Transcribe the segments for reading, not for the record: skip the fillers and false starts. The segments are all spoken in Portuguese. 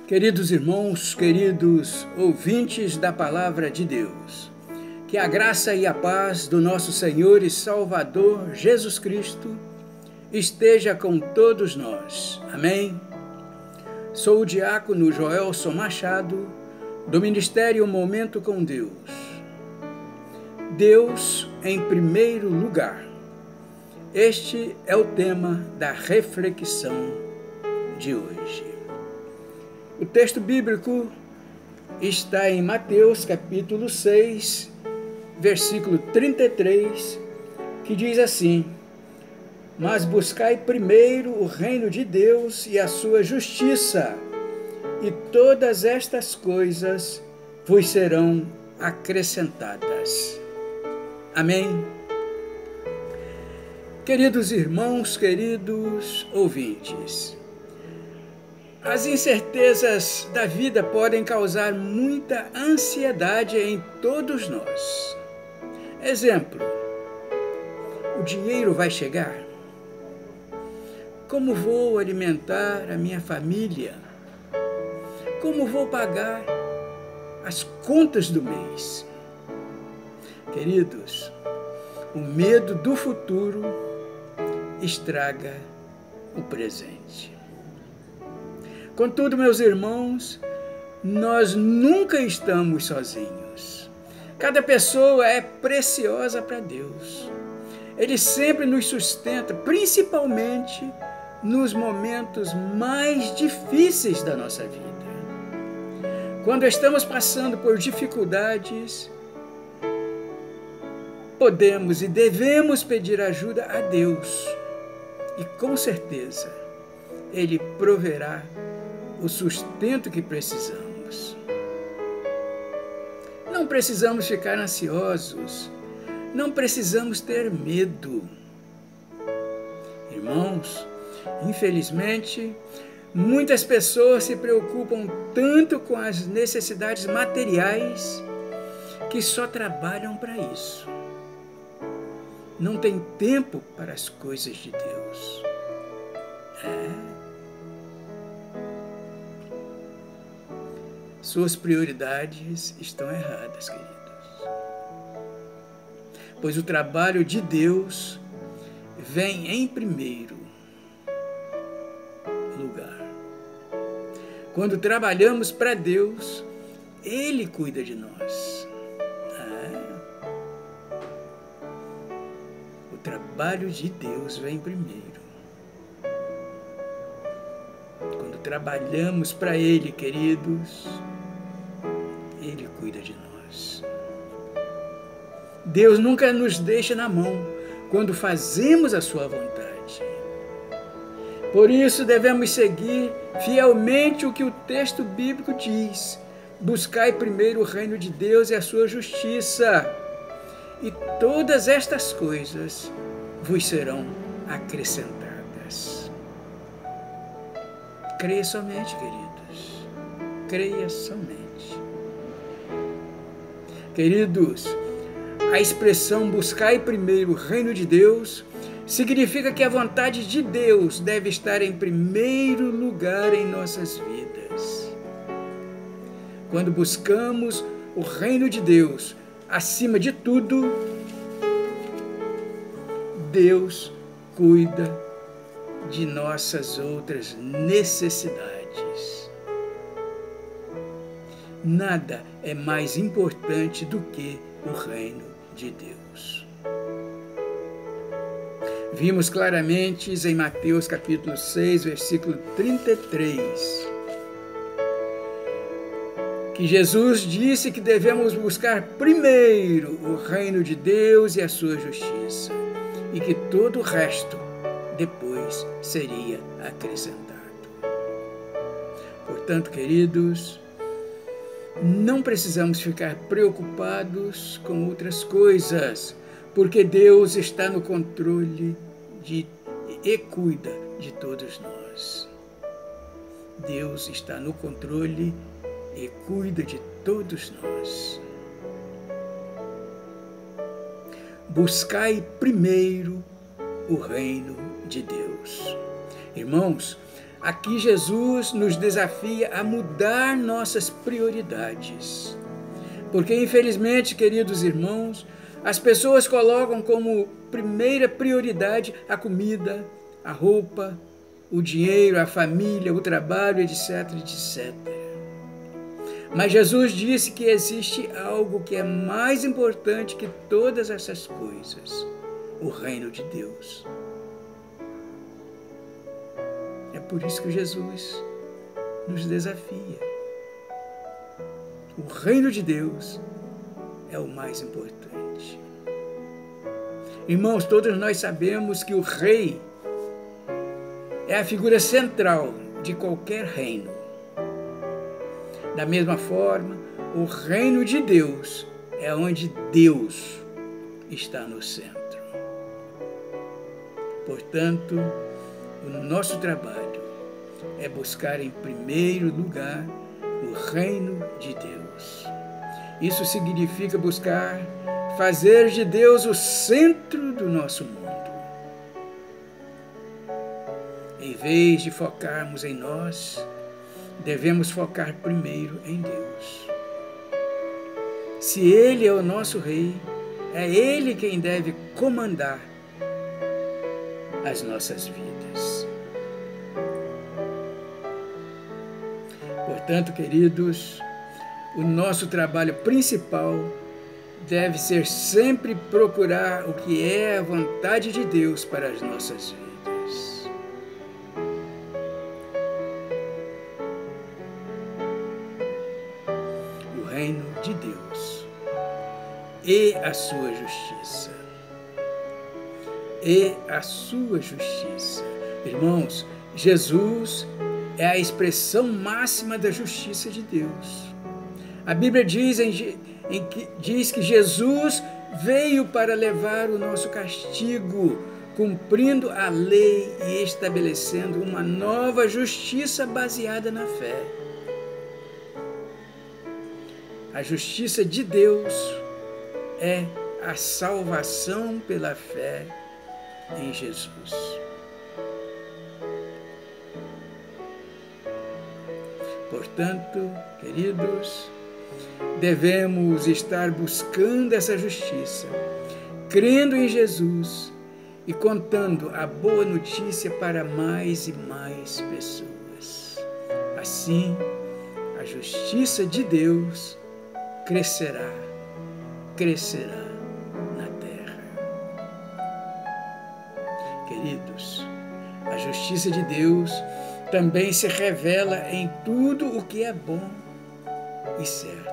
Queridos irmãos, queridos ouvintes da Palavra de Deus, que a graça e a paz do nosso Senhor e Salvador Jesus Cristo esteja com todos nós. Amém? Sou o diácono Joelson Machado, do Ministério Momento com Deus. Deus em primeiro lugar. Este é o tema da reflexão de hoje. O texto bíblico está em Mateus capítulo 6, versículo 33, que diz assim: Mas buscai primeiro o reino de Deus e a sua justiça, e todas estas coisas vos serão acrescentadas. Amém? Queridos irmãos, queridos ouvintes, as incertezas da vida podem causar muita ansiedade em todos nós. Exemplo: o dinheiro vai chegar? Como vou alimentar a minha família? Como vou pagar as contas do mês? Queridos, o medo do futuro estraga o presente. Contudo, meus irmãos, nós nunca estamos sozinhos. Cada pessoa é preciosa para Deus. Ele sempre nos sustenta, principalmente nos momentos mais difíceis da nossa vida. Quando estamos passando por dificuldades, podemos e devemos pedir ajuda a Deus. E com certeza, Ele proverá o sustento que precisamos. Não precisamos ficar ansiosos, não precisamos ter medo. Irmãos, infelizmente, muitas pessoas se preocupam tanto com as necessidades materiais que só trabalham para isso. Não tem tempo para as coisas de Deus. Suas prioridades estão erradas, queridos. Pois o trabalho de Deus vem em primeiro lugar. Quando trabalhamos para Deus, Ele cuida de nós. O trabalho de Deus vem primeiro. Quando trabalhamos para Ele, queridos, Ele cuida de nós. Deus nunca nos deixa na mão quando fazemos a sua vontade. Por isso devemos seguir fielmente o que o texto bíblico diz: buscai primeiro o reino de Deus e a sua justiça, e todas estas coisas vos serão acrescentadas. Creia somente, queridos. Creia somente. Queridos, a expressão buscai primeiro o reino de Deus significa que a vontade de Deus deve estar em primeiro lugar em nossas vidas. Quando buscamos o reino de Deus acima de tudo, Deus cuida de nossas outras necessidades. Nada é mais importante do que o reino de Deus. Vimos claramente em Mateus capítulo 6, versículo 33, que Jesus disse que devemos buscar primeiro o reino de Deus e a sua justiça, e que todo o resto depois seria acrescentado. Portanto, queridos, não precisamos ficar preocupados com outras coisas, porque Deus está no controle e cuida de todos nós. Deus está no controle e cuida de todos nós. Buscai primeiro o reino de Deus. Irmãos, Aqui Jesus nos desafia a mudar nossas prioridades. Porque, infelizmente, queridos irmãos, as pessoas colocam como primeira prioridade a comida, a roupa, o dinheiro, a família, o trabalho, etc, etc. Mas Jesus disse que existe algo que é mais importante que todas essas coisas: o reino de Deus. É por isso que Jesus nos desafia. O reino de Deus é o mais importante. Irmãos, todos nós sabemos que o rei é a figura central de qualquer reino. Da mesma forma, o reino de Deus é onde Deus está no centro. Portanto, o nosso trabalho é buscar em primeiro lugar o reino de Deus. Isso significa buscar fazer de Deus o centro do nosso mundo. Em vez de focarmos em nós, devemos focar primeiro em Deus. Se Ele é o nosso Rei, é Ele quem deve comandar as nossas vidas. Portanto, queridos, o nosso trabalho principal deve ser sempre procurar o que é a vontade de Deus para as nossas vidas. O reino de Deus e a sua justiça. E a sua justiça. Irmãos, Jesus é a expressão máxima da justiça de Deus. A Bíblia diz que Jesus veio para levar o nosso castigo, cumprindo a lei e estabelecendo uma nova justiça baseada na fé. A justiça de Deus é a salvação pela fé em Jesus. Portanto, queridos, devemos estar buscando essa justiça, crendo em Jesus e contando a boa notícia para mais e mais pessoas. Assim, a justiça de Deus crescerá na terra. Queridos, a justiça de Deus também se revela em tudo o que é bom e certo.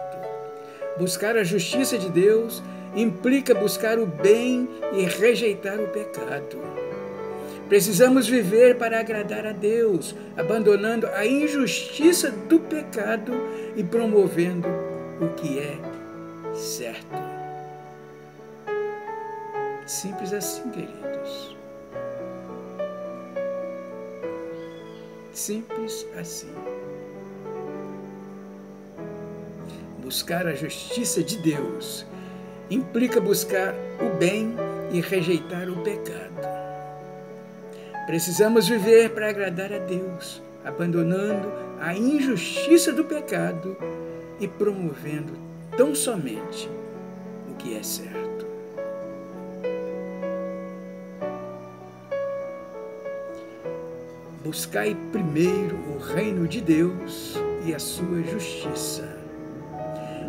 Buscar a justiça de Deus implica buscar o bem e rejeitar o pecado. Precisamos viver para agradar a Deus, abandonando a injustiça do pecado e promovendo o que é certo. Simples assim, queridos. Simples assim. Buscar a justiça de Deus implica buscar o bem e rejeitar o pecado. Precisamos viver para agradar a Deus, abandonando a injustiça do pecado e promovendo tão somente o que é certo. Buscai primeiro o reino de Deus e a sua justiça,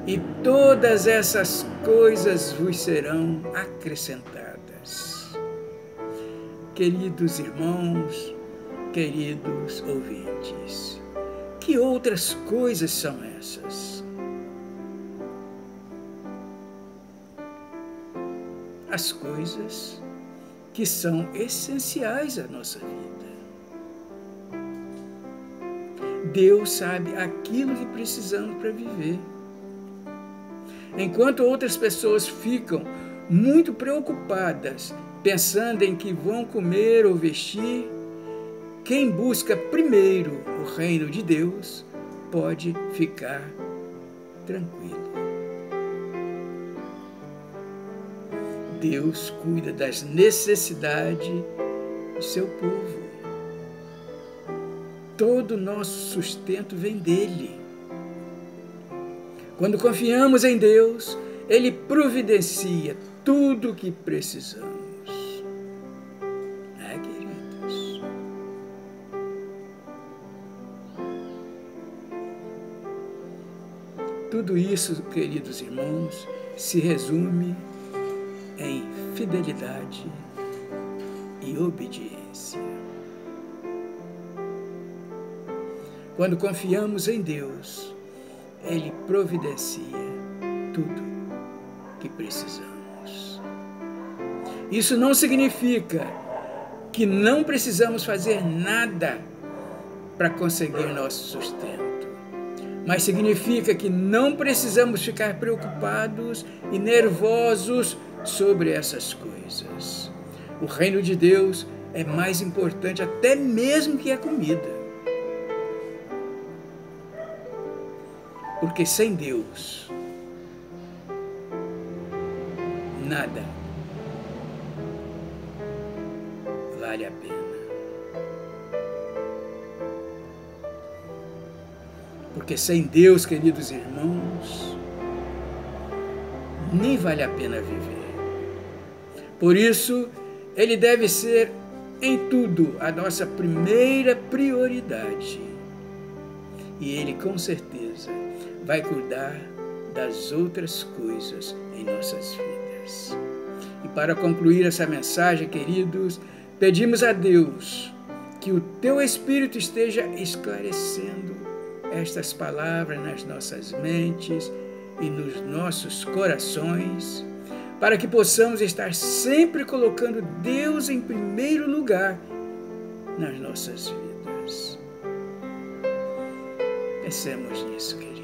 e todas essas coisas vos serão acrescentadas. Queridos irmãos, queridos ouvintes, que outras coisas são essas? As coisas que são essenciais à nossa vida. Deus sabe aquilo que precisamos para viver. Enquanto outras pessoas ficam muito preocupadas, pensando em que vão comer ou vestir, quem busca primeiro o reino de Deus pode ficar tranquilo. Deus cuida das necessidades do seu povo. todo o nosso sustento vem dele. Quando confiamos em Deus, Ele providencia tudo o que precisamos. Queridos? Tudo isso, queridos irmãos, se resume em fidelidade e obediência. Quando confiamos em Deus, Ele providencia tudo que precisamos. Isso não significa que não precisamos fazer nada para conseguir nosso sustento, mas significa que não precisamos ficar preocupados e nervosos sobre essas coisas. O reino de Deus é mais importante até mesmo que a comida. Porque sem Deus, nada vale a pena. Porque sem Deus, queridos irmãos, nem vale a pena viver. Por isso, Ele deve ser em tudo a nossa primeira prioridade. E Ele, com certeza, vai cuidar das outras coisas em nossas vidas. E para concluir essa mensagem, queridos, pedimos a Deus que o Teu Espírito esteja esclarecendo estas palavras nas nossas mentes e nos nossos corações, para que possamos estar sempre colocando Deus em primeiro lugar nas nossas vidas. Pensemos nisso, queridos.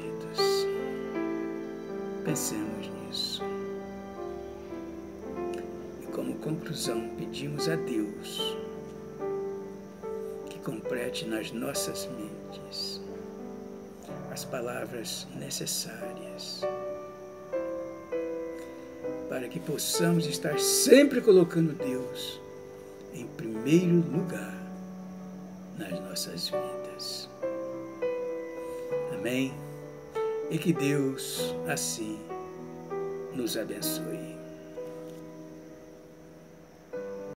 Pensemos nisso. E como conclusão, pedimos a Deus que complete nas nossas mentes as palavras necessárias para que possamos estar sempre colocando Deus em primeiro lugar nas nossas vidas. Amém? E que Deus assim nos abençoe.